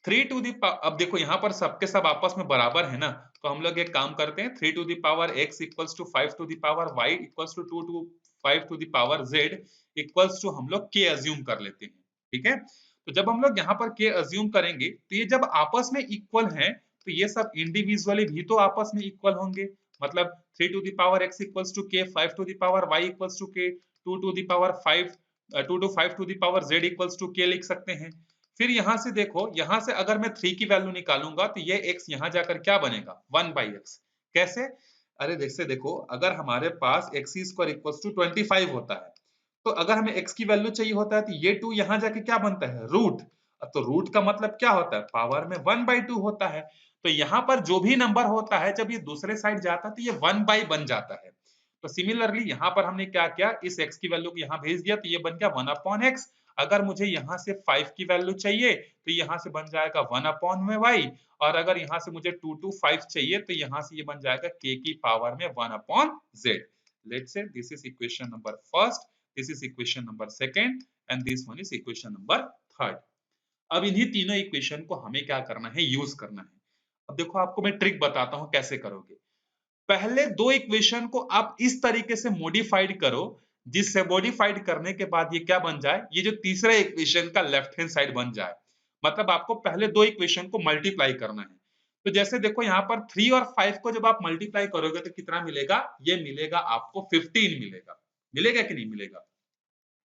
3 टू दी, अब देखो यहाँ पर सबके सब आपस में बराबर है ना, तो हम लोग एक काम करते हैं, 3 to the power x equals to 5 to the power y equals to 2 to 5 to the power z equals to हम लोग k अज्यूम कर लेते हैं, ठीक है। तो जब हम लोग यहाँ पर k अज्यूम करेंगे तो ये जब आपस में इक्वल हैं तो ये सब इंडिविजुअली भी तो आपस में इक्वल होंगे। मतलब 3 to the power x equals to k, 5 to the power y equals to k, 2 to the power 5 2 to 5 to the power z equals to k लिख सकते हैं। फिर यहां से देखो, यहां से अगर मैं 3 की वैल्यू निकालूंगा तो ये x यहां जाकर क्या बनेगा, 1/x। कैसे, अरे जैसे देखो, अगर हमारे पास x स्क्वायर इक्वल्स टू 25 होता है, तो अगर हमें x की वैल्यू चाहिए होता है तो ये 2 यहां जाके क्या बनता है, रूट। तो रूट का मतलब क्या होता है, पावर में 1/2 होता है। तो यहाँ पर जो भी नंबर होता है जब ये दूसरे साइड जाता है तो ये 1 बन जाता है। तो सिमिलरली यहाँ पर हमने क्या किया, इस x की वैल्यू को यहाँ भेज दिया तो ये बन गया 1/x। अगर मुझे यहाँ से 5 की वैल्यू चाहिए तो यहाँ से बन जाएगा 1/y, और अगर यहाँ से मुझे 2 to 5 चाहिए तो यहाँ से ये बन जाएगा k की पावर में 1/z। Let's say this is equation number first, this is equation number second and this one is equation number third. अब इन्हीं तीनों इक्वेशन को हमें क्या करना है, यूज करना है। अब देखो आपको मैं ट्रिक बताता हूं कैसे करोगे। पहले दो इक्वेशन को आप इस तरीके से मॉडिफाइड करो जिससे मॉडिफाइड करने के बाद ये क्या बन जाए, ये जो तीसरा इक्वेशन का लेफ्ट हैंड साइड बन जाए। मतलब आपको पहले दो इक्वेशन को मल्टीप्लाई करना है। तो जैसे देखो यहाँ पर 3 और 5 को जब आप मल्टीप्लाई करोगे तो कितना मिलेगा, ये मिलेगा आपको 15 मिलेगा। मिलेगा कि नहीं मिलेगा,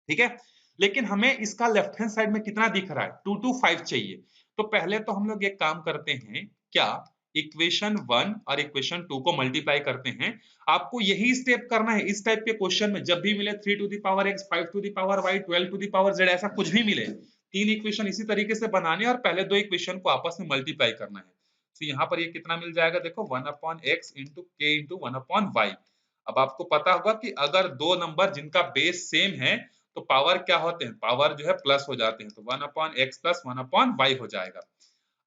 ठीक है। लेकिन हमें इसका लेफ्ट हैंड साइड में कितना दिख रहा है, 2 to 5 चाहिए। तो पहले तो हम लोग एक काम करते हैं, क्या इक्वेशन 1 और इक्वेशन 2 को मल्टीप्लाई करते हैं। आपको यही स्टेप करना है इस टाइप के क्वेश्चन में, जब भी मिले 3 to the power x, 5 to the power y, 12 to the power z, ऐसा कुछ भी मिले, तीन इक्वेशन इसी तरीके से बनाने और पहले दो इक्वेशन को आपस में मल्टीप्लाई करना है। तो यहाँ पर ये कितना मिल जाएगा, देखो 1/x into k into 1/y। अब आपको पता होगा कि अगर दो नंबर जिनका बेस सेम है तो पावर क्या होते हैं, पावर जो है प्लस हो जाते हैं। तो 1/x प्लस 1/y हो जाएगा।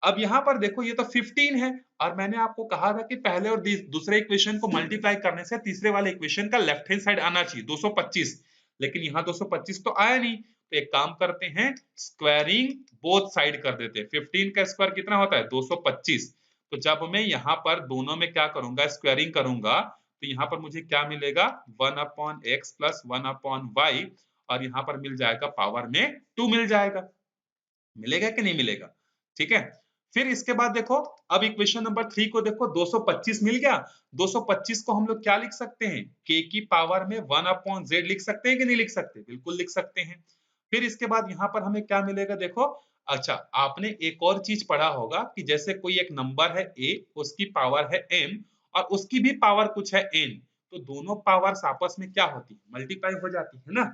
अब यहाँ पर देखो ये तो 15 है, और मैंने आपको कहा था कि पहले और दूसरे इक्वेशन को मल्टीप्लाई करने से तीसरे वाले इक्वेशन का लेफ्ट हैंड साइड आना चाहिए 225, लेकिन यहाँ 225 तो आया नहीं। तो एक काम करते हैं, स्क्वायरिंग बोथ साइड कर देते हैं। 15 का स्क्वायर कितना होता है, 225। तो जब मैं यहाँ पर दोनों में क्या करूंगा, स्क्वायरिंग करूंगा, तो यहाँ पर मुझे क्या मिलेगा, 1/x प्लस 1/y, और यहाँ पर मिल जाएगा पावर में 2 मिल जाएगा। मिलेगा कि नहीं मिलेगा, ठीक है। फिर इसके बाद देखो, अब इक्वेशन नंबर 3 को देखो, 225 मिल गया। 225 को हम लोग क्या लिख सकते हैं, k की पावर में 1/z लिख सकते हैं कि नहीं लिख सकते, बिल्कुल लिख सकते हैं। फिर इसके बाद यहाँ पर हमें क्या मिलेगा, देखो, अच्छा आपने एक और चीज पढ़ा होगा कि जैसे कोई एक नंबर है a, उसकी पावर है m और उसकी भी पावर कुछ है n, तो दोनों पावर्स आपस में क्या होती है, मल्टीप्लाई हो जाती है ना।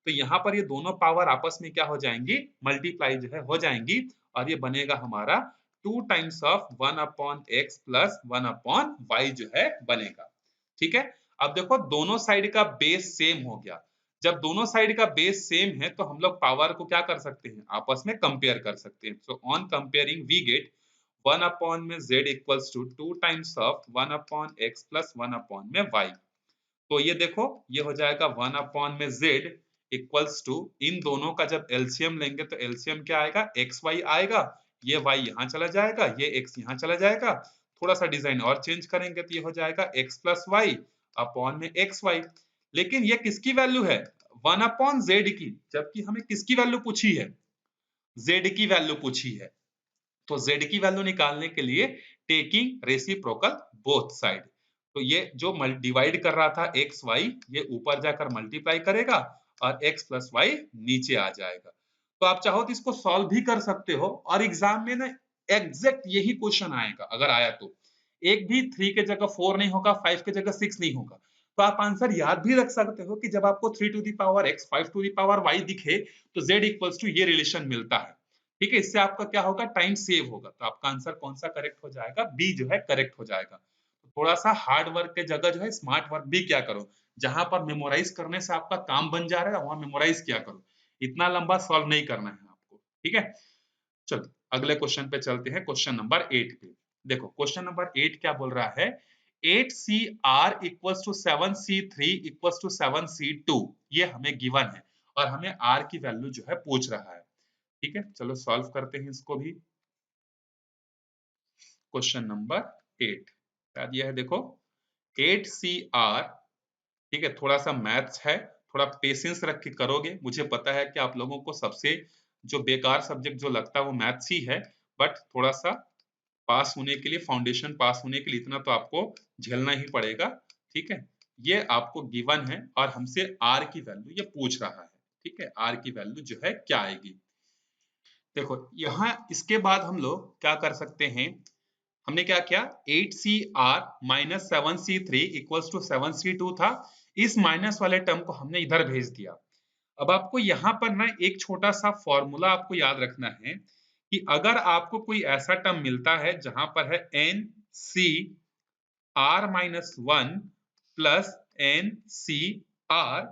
तो यहाँ पर ये दोनों पावर आपस में क्या हो जाएंगी, मल्टीप्लाई जो है हो जाएंगी, और ये बनेगा हमारा 2 times of 1/x plus 1/y जो है बनेगा, ठीक है। अब देखो दोनों साइड का बेस सेम हो गया। जब दोनों साइड का बेस सेम है तो हम लोग पावर को क्या कर सकते हैं, आपस में कंपेयर कर सकते हैं। So on comparing we get 1/z equals to 2 times of 1/x plus 1/y। तो ये देखो, ये हो जाएगा 1/z इक्वल्स टू, इन दोनों का जब एलसीएम लेंगे तो एलसीएम क्या आएगा, एक्स वाई आएगा। ये y यहाँ चला जाएगा, ये x यहाँ चला जाएगा। थोड़ा सा डिजाइन और चेंज करेंगे तो ये हो जाएगा x प्लस वाई अपॉन में एक्स वाई। लेकिन ये किसकी वैल्यू है, 1/z की, जबकि हमें किसकी वैल्यू पूछी है, z की वैल्यू पूछी है। तो z की वैल्यू निकालने के लिए टेकिंग रेसिप्रोकल बोथ साइड, तो ये जो डिवाइड कर रहा था एक्स वाई, ये ऊपर जाकर मल्टीप्लाई करेगा और x प्लस वाई नीचे आ जाएगा। तो आप चाहो तो इसको सॉल्व भी कर सकते हो, और एग्जाम में ना एग्जैक्ट यही क्वेश्चन आएगा। अगर आया तो एक भी 3 के जगह 4 नहीं होगा, 5 के जगह 6 नहीं होगा। तो आप आंसर याद भी रख सकते हो कि जब आपको 3 to the power x, 5 to the power y दिखे तो z इक्वल्स टू ये रिलेशन मिलता है, ठीक है। इससे आपका क्या होगा, टाइम सेव होगा। तो आपका आंसर कौन सा करेक्ट हो जाएगा, बी जो है करेक्ट हो जाएगा। थोड़ा सा हार्ड वर्क के जगह जो है स्मार्ट वर्क भी क्या करो, जहां पर मेमोराइज करने से आपका काम बन जा रहा है वहां मेमोराइज क्या करो, इतना लंबा सॉल्व नहीं करना है आपको, ठीक है। चलो अगले क्वेश्चन पे चलते हैं, क्वेश्चन नंबर 8 पे। देखो क्वेश्चन नंबर 8 क्या बोल रहा है, 8CR equals to 7C3 equals to 7C2, ये हमें गिवन है और हमें R की वैल्यू जो है पूछ रहा है, ठीक है। चलो सॉल्व करते हैं इसको भी। क्वेश्चन नंबर 8 क्या दिया है, देखो 8CR, ठीक है, थोड़ा सा मैथ्स है, थोड़ा पेशेंस रख के करोगे, मुझे पता है कि आप लोगों को सबसे जो बेकार सब्जेक्ट जो लगता है वो मैथ्स ही है, बट थोड़ा सा पास होने के लिए, फाउंडेशन पास होने के लिए इतना तो आपको झेलना ही पड़ेगा, ठीक है। ये आपको गिवन है और हमसे आर की वैल्यू ये पूछ रहा है, ठीक है, आर की वैल्यू जो है क्या आएगी। देखो यहाँ इसके बाद हम लोग क्या कर सकते हैं, हमने क्या किया, 8CR minus 7C3 equals to 7C2 था, इस माइनस वाले टर्म को हमने इधर भेज दिया। अब आपको यहाँ पर ना एक छोटा सा फॉर्मूला आपको याद रखना है कि अगर आपको कोई ऐसा टर्म मिलता है जहां पर है NCR-1 प्लस NCR,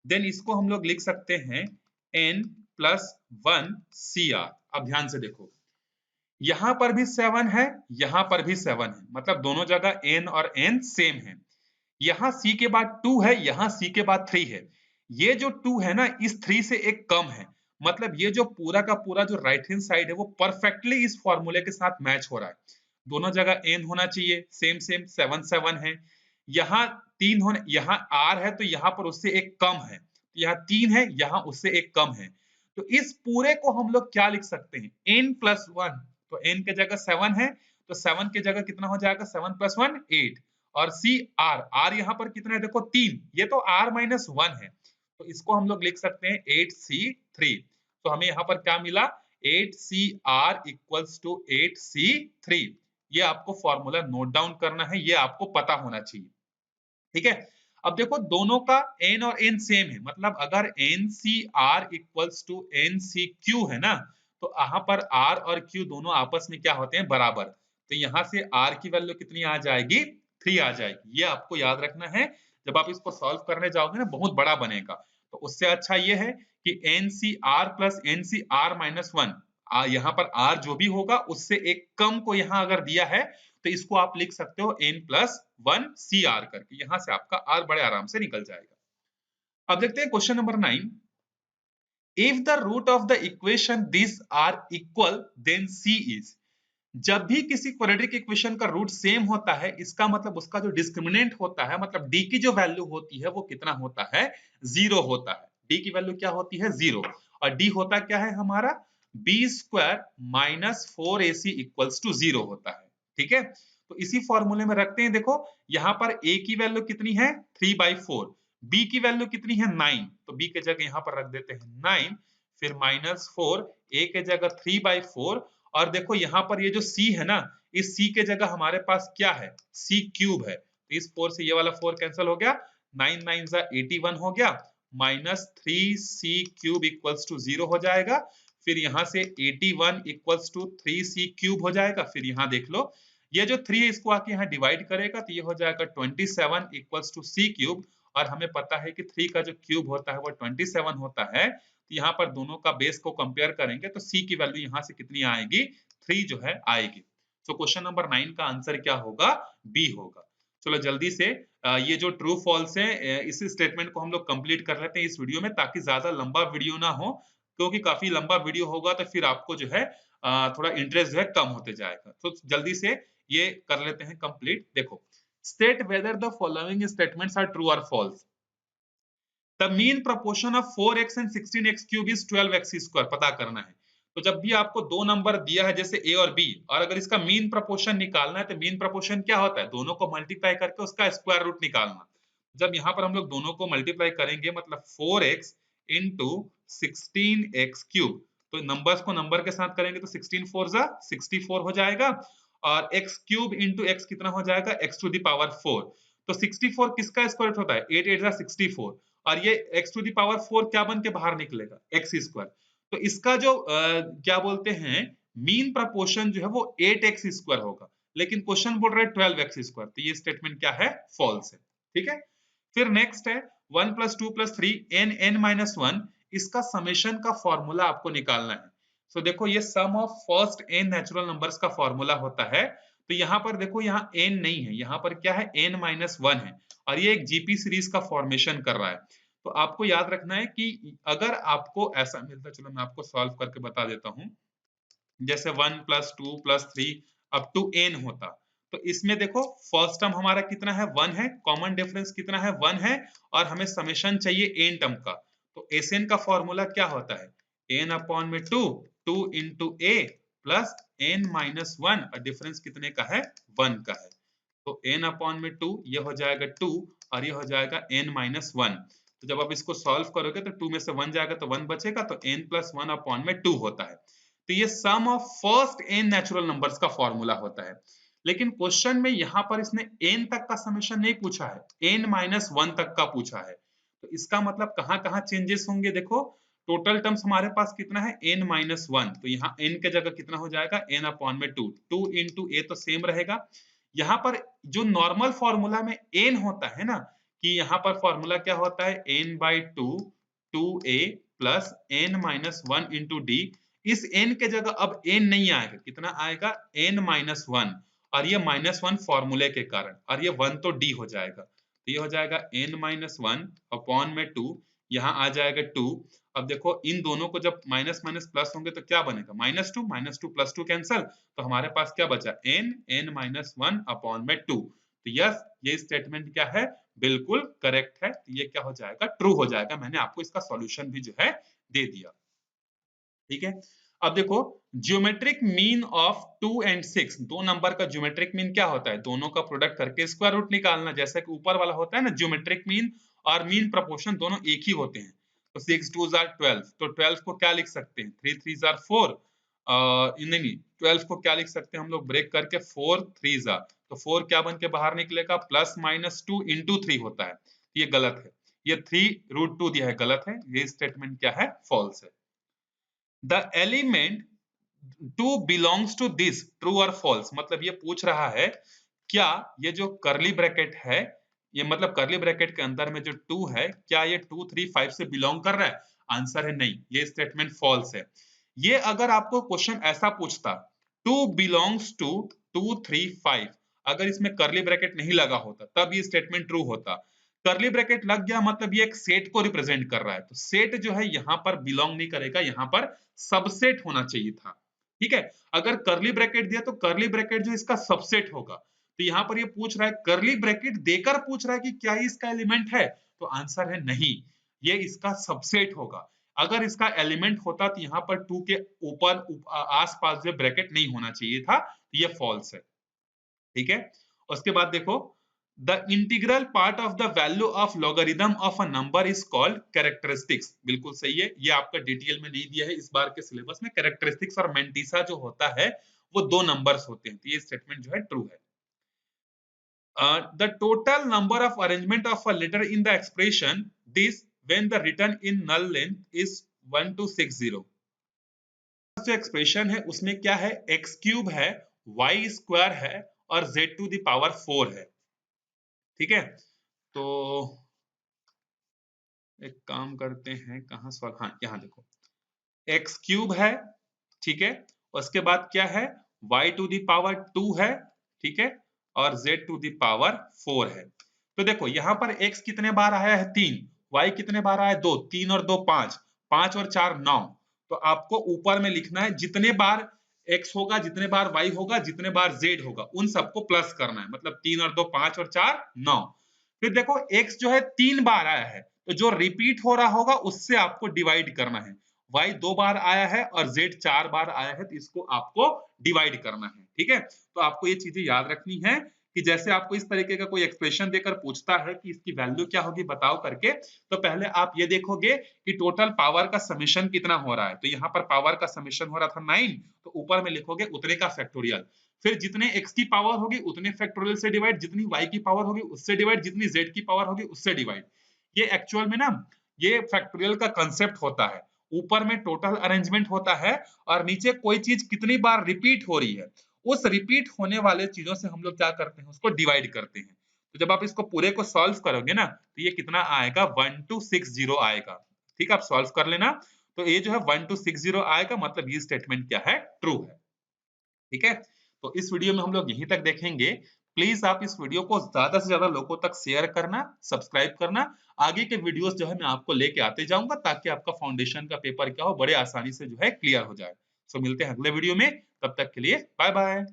देन इसको हम लोग लिख सकते हैं N+1CR। अब ध्यान से देखो, यहां पर भी 7 है, यहां पर भी 7 है, मतलब दोनों जगह n और n सेम है। यहाँ c के बाद 2 है, यहाँ c के बाद 3 है, ये जो 2 है ना इस 3 से एक कम है, मतलब ये जो पूरा का पूरा जो राइट हैंड साइड है वो परफेक्टली इस फॉर्मूले के साथ मैच हो रहा है। दोनों जगह n होना चाहिए, सेम सेम 7 7 है, यहाँ 3 होने, यहाँ r है तो यहाँ पर उससे एक कम है, यहाँ 3 है, यहाँ उससे एक कम है, तो इस पूरे को हम लोग क्या लिख सकते हैं, n+1, तो n के जगह 7 है तो 7 के जगह कितना हो जाएगा, 7+1 8, और सी आर, आर यहाँ पर कितना है देखो 3, ये तो r-1 है, तो इसको हम लोग लिख सकते हैं 8C3। तो हमें यहाँ पर क्या मिला, 8CR इक्वल्स टू 8C3। ये आपको फॉर्मूला नोट डाउन करना है, ये आपको पता होना चाहिए, ठीक है। अब देखो दोनों का n और n सेम है, मतलब अगर NCR इक्वल्स टू NCQ है ना, तो यहाँ पर R और Q दोनों आपस में क्या होते हैं, बराबर, तो यहाँ से R की वैल्यू कितनी आ जाएगी, 3 आ जाएगी। ये आपको याद रखना है, जब आप इसको सॉल्व करने जाओगे ना बहुत बड़ा बनेगा, तो उससे अच्छा ये है कि NCR प्लस NCR-1, यहाँ पर R जो भी होगा उससे एक कम को यहाँ अगर दिया है तो इसको आप लिख सकते हो N+1CR करके, यहां से आपका R बड़े आराम से निकल जाएगा। अब देखते हैं question number 9, if the root of the equation this are equal then C is, जब भी किसी क्वाड्रेटिक इक्वेशन का रूट सेम होता है, इसका मतलब उसका जो डिस्क्रिमिनेंट होता है, मतलब d की जो वैल्यू होती है वो कितना होता है, 0 होता है। d की वैल्यू क्या होती है, 0, और d होता क्या है हमारा, b² minus 4ac equals to 0 होता है, ठीक है। तो इसी फॉर्मूले में रखते हैं, देखो यहाँ पर a की वैल्यू कितनी है 3/4, b की वैल्यू कितनी है 9, तो b के जगह यहाँ पर रख देते हैं 9, फिर -4, a के जगह 3/4, और देखो यहाँ पर ये जो c है ना, इस c के जगह हमारे पास क्या है, c³ है, तो इस 4 से ये वाला 4 कैंसिल हो गया, 9 9 81 हो गया, -3c³ इक्वल्स टू 0 हो जाएगा, फिर यहाँ से 81 इक्वल्स टू 3c³ हो जाएगा, फिर यहाँ देख लो ये जो 3 है इसको आके यहाँ डिवाइड करेगा तो ये हो जाएगा 27 इक्वल्स टू c³, और हमें पता है कि 3 का जो क्यूब होता है वो 27 होता है, तो यहाँ पर दोनों का बेस को कंपेयर करेंगे तो c की वैल्यू यहाँ से कितनी आएगी, 3 जो है आएगी। तो क्वेश्चन नंबर 9 का आंसर क्या होगा, बी होगा। चलो जल्दी से ये जो ट्रू फॉल्स है इस स्टेटमेंट को हम लोग कंप्लीट कर लेते हैं इस वीडियो में, ताकि ज्यादा लंबा वीडियो ना हो, क्योंकि काफी लंबा वीडियो होगा तो फिर आपको जो है थोड़ा इंटरेस्ट जो है कम होते जाएगा। तो जल्दी से ये कर लेते हैं कंप्लीट। देखो, state whether the following statements are true और false. The mean proportion of 4x and 16x³ is 12x², पता करना है। तो जब भी आपको दो नंबर दिया है जैसे a और b, और अगर इसका मीन प्रोपोर्शन निकालना है तो मीन प्रोपोर्शन क्या होता है, दोनों को मल्टीप्लाई करके उसका स्क्वायर रूट निकालना। जब यहाँ पर हम लोग दोनों को मल्टीप्लाई करेंगे मतलब 4x इंटू 16x³, तो नंबर्स को नंबर के साथ करेंगे तो 16 4 64 हो जाएगा, और x³ इंटू x कितना हो जाएगा, x⁴। तो 64 किसका स्क्वायर रूट होता है, 8 8 64, और ये x⁴ क्या बन के बाहर निकलेगा, x²। तो इसका जो क्या बोलते हैं मीन प्रोपोर्शन जो है वो 8x² होगा, लेकिन क्वेश्चन बोल रहा है 12x², तो ये स्टेटमेंट क्या है, फॉल्स है। ठीक है, फिर नेक्स्ट है 1 + 2 + 3 n(n-1), इसका समेशन का फॉर्मूला आपको निकालना है। सो देखो ये sum of first n natural numbers का फॉर्मूला होता है। तो यहाँ पर देखो, यहाँ n नहीं है, यहाँ पर क्या है, n-1 है, और ये एक जीपी सीरीज का फॉर्मेशन कर रहा है। तो आपको याद रखना है कि अगर आपको ऐसा मिलता, चलो मैं आपको सॉल्व करके बता देता हूँ, जैसे 1 + 2 + 3 अप टू n होता, तो इसमें देखो फर्स्ट टर्म हमारा कितना है, 1 है, कॉमन डिफरेंस कितना है, 1 है, और हमें समेशन चाहिए n टर्म का। तो Sn का फॉर्मूला क्या होता है, n/2, 2 into a plus n-1, और डिफरेंस कितने का है, 1 का है। तो n/2 ये हो जाएगा 2, और ये हो जाएगा n-1। तो जब आप इसको सॉल्व करोगे तो 2 में से 1 जाएगा तो 1 बचेगा, तो n + 1/2 होता है। तो ये sum of first n natural numbers का फॉर्मूला होता है। लेकिन क्वेश्चन में यहाँ पर इसने n तक का समेशन नहीं पूछा है, n-1 तक का पूछा है। तो इसका मतलब कहाँ कहाँ चेंजेस होंगे, देखो टोटल टर्म्स हमारे पास कितना है, n-1, तो यहाँ n के जगह कितना हो जाएगा, n/2, 2 into a तो सेम रहेगा। यहाँ पर जो नॉर्मल फॉर्मूला में n होता है ना, कि यहाँ पर फॉर्मूला क्या होता है, n/2 2a plus n-1 into d, इस n के जगह अब n नहीं आएगा, कितना आएगा, n-1, और ये -1 फॉर्मूले के कारण, और ये 1 तो d हो जाएगा, तो ये हो जाएगा n-1/2, यहाँ आ जाएगा 2। अब देखो इन दोनों को जब माइनस माइनस प्लस होंगे तो क्या बनेगा, -2 + 2 कैंसल, तो हमारे पास क्या बचा, n-1/2। तो यस, ये स्टेटमेंट क्या है, बिल्कुल करेक्ट है, तो ये क्या हो जाएगा, ट्रू हो जाएगा। मैंने आपको इसका सॉल्यूशन भी जो है दे दिया। ठीक है, अब देखो ज्योमेट्रिक मीन ऑफ 2 and 6, दो नंबर का ज्योमेट्रिक मीन क्या होता है, दोनों का प्रोडक्ट करके स्क्वायर रूट निकालना, जैसा कि ऊपर वाला होता है ना ज्योमेट्रिक मीन, और मीन प्रोपोर्शन दोनों एक ही होते हैं। तो 6 2s are 12, तो 12 को क्या लिख सकते हैं, 3 3s are 4, नहीं 12 को क्या लिख सकते हैं हम लोग, ब्रेक करके 4 3s are, तो 4 क्या बन के बाहर निकलेगा, +-2 into 3 होता है, ये गलत है, ये 3√2 दिया है, गलत है, ये स्टेटमेंट क्या है, फॉल्स है। The element 2 belongs to this, true और फॉल्स, मतलब ये पूछ रहा है क्या ये जो करली ब्रैकेट है, ये मतलब करली ब्रैकेट के अंदर में जो 2 है, क्या ये 2 3 5 से बिलोंग कर रहा है, आंसर है नहीं, ये स्टेटमेंट फॉल्स है। ये अगर आपको क्वेश्चन ऐसा पूछता 2 बिलोंग्स टू 2 3 5, अगर इसमें करली ब्रैकेट नहीं लगा होता तब ये स्टेटमेंट ट्रू होता। करली ब्रैकेट लग गया मतलब ये एक सेट को रिप्रेजेंट कर रहा है, तो सेट जो है यहाँ पर बिलोंग नहीं करेगा, यहाँ पर सबसेट होना चाहिए था। ठीक है, अगर करली ब्रैकेट दिया तो करली ब्रैकेट जो इसका सबसेट होगा, तो यहाँ पर ये पूछ रहा है, करली ब्रैकेट देकर पूछ रहा है कि क्या ये इसका एलिमेंट है, तो आंसर है नहीं, ये इसका सबसेट होगा। अगर इसका एलिमेंट होता तो यहाँ पर 2 के ऊपर आसपास जो ब्रैकेट नहीं होना चाहिए था, तो ये फॉल्स है। ठीक है, उसके बाद देखो the integral part of the value of logarithm of a number is called characteristics, बिल्कुल सही है, ये आपका डिटेल में नहीं दिया है इस बार के सिलेबस में। कैरेक्टरिस्टिक्स और मेंटिसा जो होता है वो दो नंबर्स होते हैं, तो ये स्टेटमेंट जो है ट्रू है। The total number of arrangement of a letter in the expression this when the written in null length is 1 to 60, जो एक्सप्रेशन है उसमें क्या है, x³ है, y² है, और z⁴ है। ठीक है, तो एक काम करते हैं, कहाँ सवाल, हाँ यहाँ देखो x³ है, ठीक है, उसके बाद क्या है, y⁴ है, ठीक है, और z⁴ है। तो देखो यहाँ पर x कितने बार आया है, 3, y कितने बार आया है, 2, 3 और 2 5, 5 और 4 9, तो आपको ऊपर में लिखना है जितने बार x होगा, जितने बार y होगा, जितने बार z होगा, उन सबको प्लस करना है, मतलब 3 और 2 5 और 4 9। फिर देखो x जो है 3 बार आया है, तो जो रिपीट हो रहा होगा उससे आपको डिवाइड करना है, y 2 बार आया है और z 4 बार आया है, तो इसको आपको डिवाइड करना है। ठीक है, तो आपको ये चीजें याद रखनी है कि जैसे आपको इस तरीके का कोई एक्सप्रेशन देकर पूछता है कि इसकी वैल्यू क्या होगी बताओ करके, तो पहले आप ये देखोगे कि टोटल पावर का समेशन कितना हो रहा है, तो यहाँ पर पावर का समेशन हो रहा था 9, तो ऊपर में लिखोगे उतने का फैक्टोरियल, फिर जितने x की पावर होगी उतने फैक्टोरियल से डिवाइड, जितनी y की पावर होगी उससे डिवाइड, जितनी z की पावर होगी उससे डिवाइड। ये एक्चुअल में ना ये फैक्टोरियल का कंसेप्ट होता है, ऊपर में टोटल अरेंजमेंट होता है और नीचे कोई चीज कितनी बार रिपीट हो रही है उस रिपीट होने वाले चीजों से हम लोग क्या करते हैं, उसको डिवाइड करते हैं। तो जब आप इसको पूरे को सॉल्व करोगे ना, तो ये कितना आएगा, 1260 आएगा। ठीक है, आप सॉल्व कर लेना। तो ये जो है 1260 आएगा, मतलब ये स्टेटमेंट क्या है, ट्रू है। ठीक है, तो इस वीडियो में हम लोग यहीं तक देखेंगे। प्लीज आप इस वीडियो को ज्यादा से ज्यादा लोगों तक शेयर करना, सब्सक्राइब करना। आगे के वीडियोस जो है मैं आपको लेके आते जाऊंगा, ताकि आपका फाउंडेशन का पेपर क्या हो, बड़े आसानी से जो है क्लियर हो जाए। सो मिलते हैं अगले वीडियो में, तब तक के लिए बाय बाय।